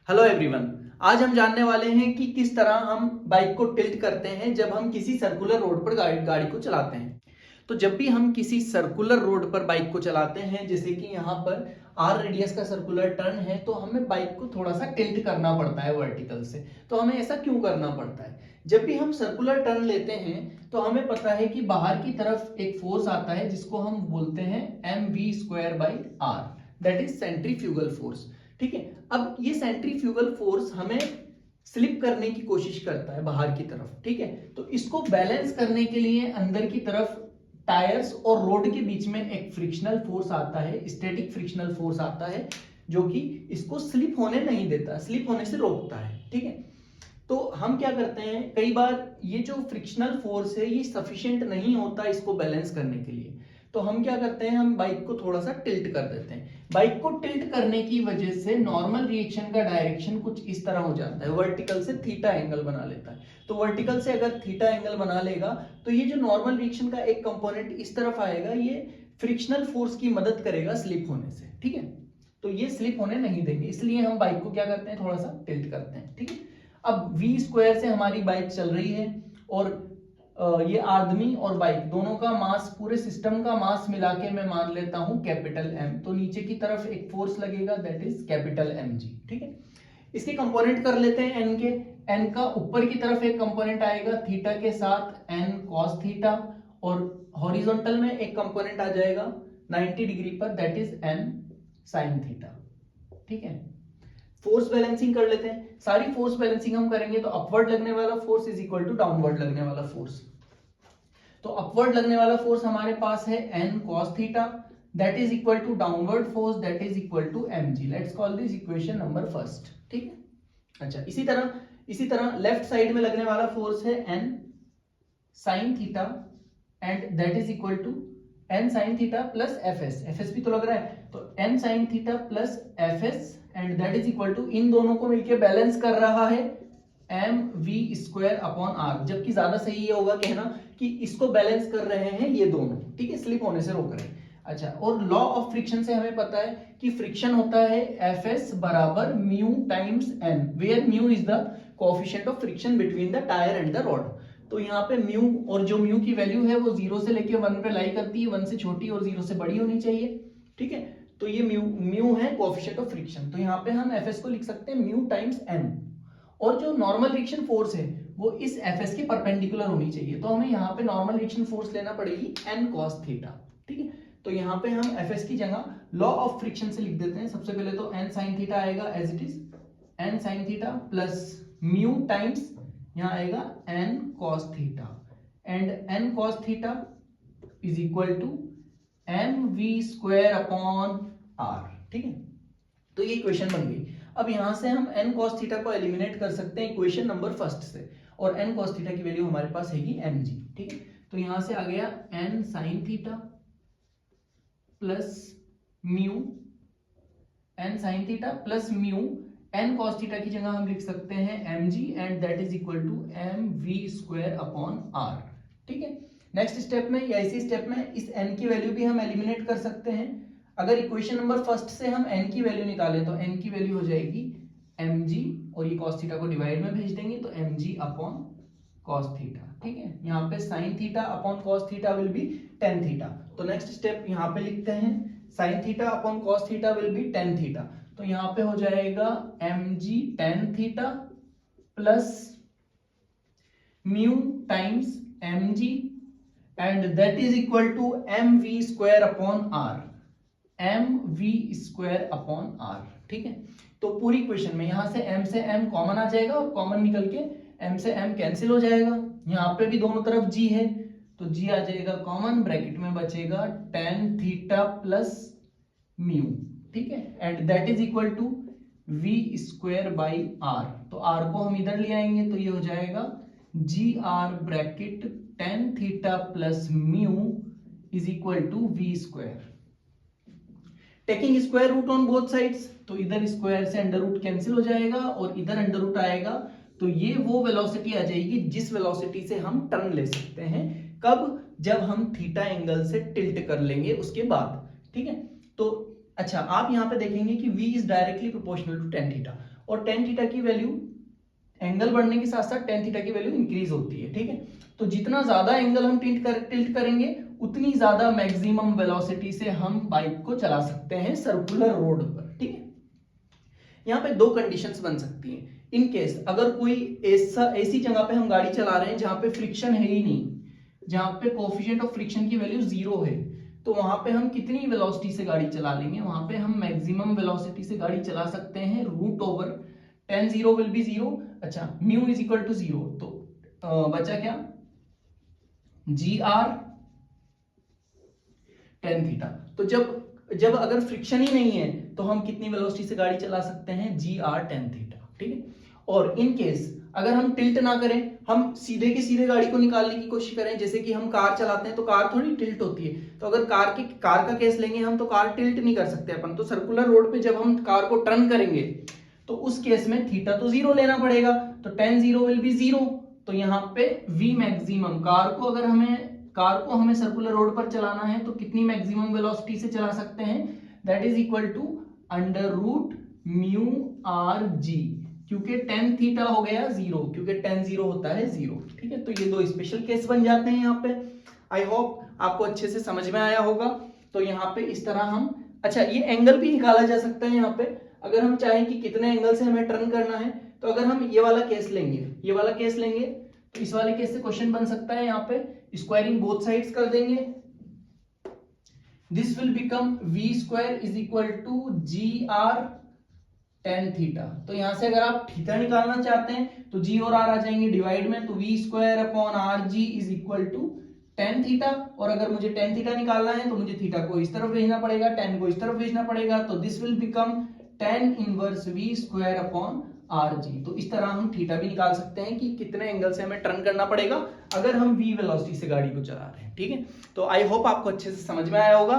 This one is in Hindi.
Hello everyone. आज हम जानने वाले हैं कि किस तरह हम बाइक को टिल्ट करते हैं जब हम किसी सर्कुलर रोड पर गाड़ी को चलाते हैं। तो जब भी हम किसी सर्कुलर रोड पर बाइक को चलाते हैं, जैसे कि यहाँ पर आर रेडियस का सर्कुलर टर्न है, तो हमें बाइक को थोड़ा सा टिल्ट करना पड़ता है वर्टिकल से। तो हमें ऐसा क्यों करना पड़ता है? जब भी हम सर्कुलर टर्न लेते हैं तो हमें पता है कि बाहर की तरफ एक फोर्स आता है जिसको हम बोलते हैं mv²/r, that is centrifugal force. ठीक है, अब ये सेंट्रीफ्यूगल फोर्स हमें स्लिप करने की कोशिश करता है बाहर की तरफ। ठीक है, तो इसको बैलेंस करने के लिए अंदर की तरफ टायर्स और रोड के बीच में एक फ्रिक्शनल फोर्स आता है, स्टैटिक फ्रिक्शनल फोर्स आता है, जो कि इसको स्लिप होने नहीं देता, स्लिप होने से रोकता है। ठीक है, तो हम क्या करते हैं, कई बार ये जो फ्रिक्शनल फोर्स है ये सफिशिएंट नहीं होता इसको बैलेंस करने के लिए। तो हम क्या करते हैं, हम बाइक को थोड़ा सा टिल्ट कर देते हैं। बाइक को टिल्ट करने की वजह से नॉर्मल रिएक्शन का डायरेक्शन कुछ इस तरह हो जाता है, वर्टिकल से थीटा एंगल बना लेता है। तो वर्टिकल से अगर थीटा एंगल बना लेगा तो ये जो नॉर्मल रिएक्शन का एक कंपोनेंट इस तरफ आएगा, ये फ्रिक्शनल फोर्स की मदद करेगा स्लिप होने से। ठीक है, तो ये स्लिप होने नहीं देंगे, इसलिए हम बाइक को क्या करते हैं, थोड़ा सा टिल्ट करते हैं। ठीक है, अब v² से हमारी बाइक चल रही है और ये आदमी और बाइक दोनों का मास, पूरे सिस्टम का मास मिला के मैं मान लेता हूं कैपिटल M। तो नीचे की तरफ एक फोर्स लगेगा, दैट इज कैपिटल mg। ठीक है, इसके कंपोनेंट कर लेते हैं n के। n का ऊपर की तरफ एक कंपोनेंट आएगा थीटा के साथ n cos थीटा, और हॉरिजॉन्टल में एक कंपोनेंट आ जाएगा 90 डिग्री पर, that is n sin theta. ठीक है, फोर्स बैलेंसिंग कर लेते हैं। सारी फोर्स बैलेंसिंग हम करेंगे तो अपवर्ड लगने वाला force is equal to downward लगने वाला फोर्स। तो अपवर्ड लगने वाला फोर्स हमारे पास है n cos theta, that is equal to downward force that is equal to mg। Let's call this equation number first. ठीक है, अच्छा, इसी तरह लेफ्ट साइड में लगने वाला फोर्स है n sin theta and that is equal to n sin theta plus fs भी तो लग रहा है, तो n sin theta plus fs and that is equal to, इन दोनों को मिलके बैलेंस कर रहा है mv²/r। जबकि ज्यादा सही ये होगा कहना कि इसको बैलेंस कर रहे हैं ये दोनों। ठीक है, स्लिप होने से रोक रहे हैं। अच्छा, और लॉ ऑफ फ्रिक्शन से हमें पता है कि फ्रिक्शन होता है Fs बराबर mu times n, where mu is the coefficient of friction between the tyre and the road. तो यहाँ पे म्यू, और जो म्यू की वैल्यू है वो 0 से लेके 1 पे लाई करती है, 1 से छोटी और 0 से बड़ी होनी चाहिए। ठीक है, तो ये म्यू है कोएफिशिएंट ऑफ फ्रिक्शन। तो यहाँ पे हम Fs को लिख सकते हैं म्यू टाइम्स n, और जो नॉर्मल रिएक्शन फोर्स है वो इस Fs के परपेंडिकुलर होनी चाहिए। तो हमें यहाँ पे नॉर्मल रिएक्शन फोर्स लेना पड़ेगी n cos थीटा। ठीक है, तो यहाँ पे हम Fs की जगह लॉ ऑफ फ्रिक्शन से लिख देते हैं। सबसे पहले तो n sin थीटा आएगा as it is, n sin theta plus mu times यहाँ आएगा n cos theta, and n cos theta is equal to mv²/r। ठीक है, तो ये इक्वेशन बन गई। अब यहां से हम n cos थीटा को एलिमिनेट कर सकते हैं इक्वेशन नंबर फर्स्ट से, और n cos थीटा की वैल्यू हमारे पास हैगी mg। ठीक है, तो यहां से आ गया n sin theta plus mu, n sin theta plus mu, n cos theta की जगह हम लिख सकते हैं mg and that is equal to mv²/r। ठीक है, नेक्स्ट स्टेप में या इसी स्टेप में इस n की वैल्यू भी हम एलिमिनेट कर सकते हैं। अगर इक्वेशन नंबर फर्स्ट से हम n की वैल्यू निकालें तो n की वैल्यू हो जाएगी mg, और ये cos थीटा को डिवाइड में भेज देंगे तो mg/cos थीटा। ठीक है, यहाँ पे sin theta upon cos theta will be tan theta. तो नेक्स्ट स्टेप यहाँ पे लिखते हैं sin theta upon cos theta will be tan theta. तो यहाँ पे हो जाएगा mg tan theta plus mu times mg and that is equal to mv²/r, mv²/r। ठीक है, तो पूरी इक्वेशन में यहां से m से m कॉमन आ जाएगा और कॉमन निकल के m से m कैंसिल हो जाएगा। यहाँ पे भी दोनों तरफ g है तो g आ जाएगा कॉमन, ब्रैकेट में बचेगा tan थीटा प्लस म्यू। ठीक है, and that is equal to v²/r। तो r को हम इधर ले आएंगे तो ये हो जाएगा gr bracket tan theta plus mu is equal to v²। Taking square root on both sides, तो इधर स्क्वायर से अंडर रूट कैंसिल हो जाएगा और इधर अंडर रूट आएगा, तो ये वो वेलोसिटी आ जाएगी जिस वेलोसिटी से हम टर्न ले सकते हैं। कब? जब हम थीटा एंगल से टिल्ट कर लेंगे उसके बाद। ठीक है, तो अच्छा, आप यहाँ पे देखेंगे कि v is directly proportional to tan theta, और टेन थीटा की वैल्यू एंगल बढ़ने के साथ साथ टेन थीटा की वैल्यू इंक्रीज होती है, ठीक है। तो जितना ज्यादा एंगल हम टिल्ट करेंगे उतनी ज्यादा मैक्सिमम वेलोसिटी से हम बाइक को चला सकते हैं सर्कुलर रोड पर, ठीक है। यहाँ पे दो कंडीशंस बन सकती हैं। इन केस अगर कोई ऐसी जगह पे हम गाड़ी चला रहे हैं जहां पे फ्रिक्शन है ही नहीं, जहां पे कोएफिशिएंट ऑफ फ्रिक्शन की वैल्यू 0 है, तो वहां पे हम कितनी वेलोसिटी से गाड़ी चला लेंगे? वहां पे हम मैक्सिमम वेलोसिटी से गाड़ी चला सकते हैं root over tan, zero will be zero, अच्छा mu is equal to zero, तो बचा क्या? G are tan theta. तो जब अगर फ्रिक्शन ही नहीं है तो हम कितनी वेलोसिटी से गाड़ी चला सकते हैं? जी आर टेन थीटा, ठीक है। और इन केस अगर हम टिल्ट ना करें, हम सीधे की सीधे गाड़ी को निकालने की कोशिश करें, जैसे कि हम कार चलाते हैं तो कार थोड़ी टिल्ट होती है, तो अगर कार का केस लेंगे हम, तो कार टिल्ट नहीं कर सकते अपन। तो सर्कुलर रोड पे जब हम कार को टर्न करेंगे तो उस केस में थीटा तो जीरो लेना पड़ेगा, तो ten zero will be zero. तो यहाँ पे वी मैक्सिमम, कार को हमें सर्कुलर रोड पर चलाना है तो कितनी मैक्सिमम वेलोसिटी से चला सकते हैं? That is equal to under root mu r g, क्योंकि टेन थीटा हो गया जीरो, क्योंकि टेन जीरो होता है जीरो, ठीक है। तो ये दो स्पेशल केस बन जाते हैं यहाँ पे। आई होप आपको अच्छे से समझ में आया होगा। तो यहाँ पे इस तरह हम, अच्छा ये एंगल भी निकाला जा सकता है यहाँ पे, अगर हम चाहें कि कितने एंगल से हमें टर्न करना है। तो अगर हम ये वाला केस लेंगे, तो इस वाले केस से क्वेश्चन बन सकता है यहाँ पे, स्क्वायरिंग बोथ साइड्स कर देंगे, this will become v square is equal to g are tan theta. तो यहां से अगर आप थीटा निकालना चाहते हैं तो g और r आ जाएंगे डिवाइड में, तो v square upon r g is equal to tan theta. और अगर मुझे टेन थीटा निकालना है तो मुझे थीटा को इस तरफ भेजना पड़ेगा, टेन को इस तरफ भेजना पड़ेगा, तो this will become tan inverse v square upon r जी। तो इस तरह हम थीटा भी निकाल सकते हैं कि कितने एंगल से हमें टर्न करना पड़ेगा अगर हम v वेलोसिटी से गाड़ी को चला रहे हैं, ठीक है। तो आई होप आपको अच्छे से समझ में आया होगा।